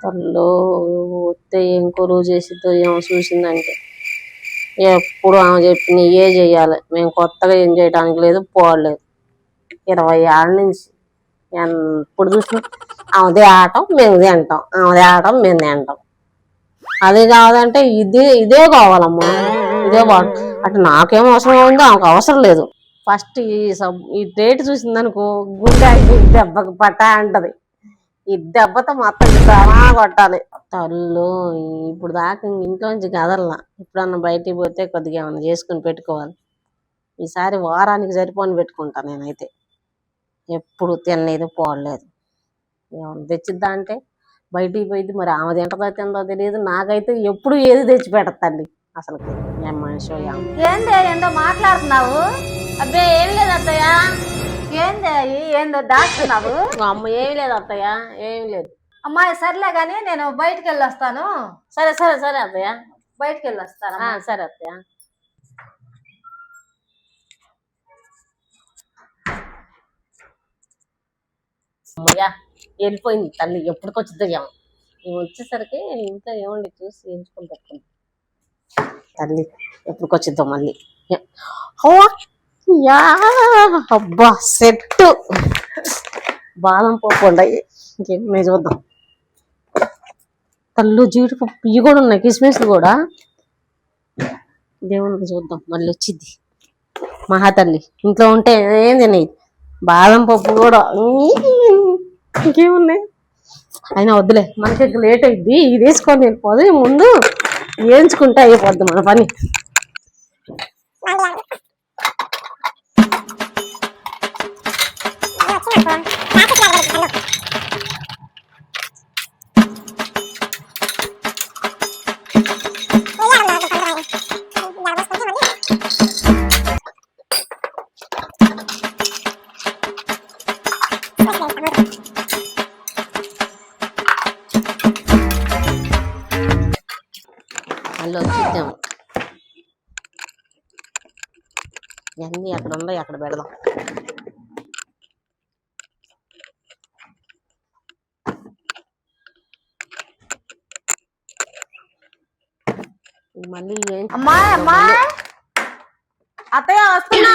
తల్లో వస్తే ఏం కొలువు చేసిద్దో ఏమో చూసిందంటే ఎప్పుడు ఆమె చెప్పిన ఏ చెయ్యాలి. మేము కొత్తగా ఏం చేయడానికి లేదు, పోవట్లేదు. 20 ఏళ్ళ నుంచి ఎప్పుడు చూసినా ఆమెదే ఆటం మేము తింటాం, ఆమెదే ఆటం మేము తింటాం. అదే కావాలంటే ఇదే కావాలమ్మా, ఇదే బాగు. అటు నాకేం అవసరం ఉందో ఆమెకు అవసరం లేదు. ఫస్ట్ ఈ డేట్ చూసిందనుకో గుండె దెబ్బకి పట్టా అంటది. ఈ దెబ్బతో మొత్తం చాలా కొట్టాలి. తల్లు ఇప్పుడు దాకా ఇంట్లోంచి కదలనా. ఎప్పుడన్నా బయటికి పోతే కొద్దిగా ఏమన్నా చేసుకుని పెట్టుకోవాలి. ఈసారి వారానికి సరిపోని పెట్టుకుంటా నేనైతే. ఎప్పుడు తినలేదు, పోవలేదు. ఏమన్నా తెచ్చిద్దా అంటే బయటికి పోయింది. మరి ఆమె తింటదో తెలియదు. నాకైతే ఎప్పుడు ఏది తెచ్చి పెడతండి. అసలు ఏం మనిషి ఏందే ఏందో మాట్లాడుతున్నావు? అబ్బే ఏమి లేదు అత్తయ్య. ఏందో దాచుతున్నావు? అమ్మ ఏమి లేదు అత్తయ్య, ఏమి లేదు. అమ్మాయి సర్లే గాని నేను బయటికి వెళ్ళి వస్తాను. సరే సరే సరే అత్తయ్య, బయటికి వెళ్ళి వస్తాను. సరే అత్తయ్య. అమ్మయ్యా వెళ్ళిపోయింది తల్లి. ఎప్పటికొచ్చిద్దో ఏమో. మేము వచ్చేసరికి ఇంట్లో ఏమండి చూసి ఎంచుకొని పెట్టుకుంటాం. తల్లి ఎప్పటికొచ్చిద్దో మళ్ళీ. అబ్బా సెట్ బాదం పప్పు ఉండయి. ఇంకేం చూద్దాం. తల్లు జీడిపప్పు ఇవి కూడా ఉన్నాయి, కిస్మిస్ కూడా. దేవునికి చూద్దాం మళ్ళీ వచ్చిద్ది మహాతల్లి. ఇంట్లో ఉంటే ఏం తినేది. బాదం పప్పు కూడా ఇంకేమున్నాయి. అయినా వద్దులే, మనకి లేట్ అయింది. ఇది వేసుకొని వెళ్ళిపోదు, ముందు వేయించుకుంటే అయిపోద్ది మన పని. మళ్ళీ వచ్చిద్దాము. ఇవన్నీ అక్కడ ఉన్నాయి, అక్కడ పెడదాం. మళ్ళీ అమ్మాయి అత్తయ్య వస్తున్నా.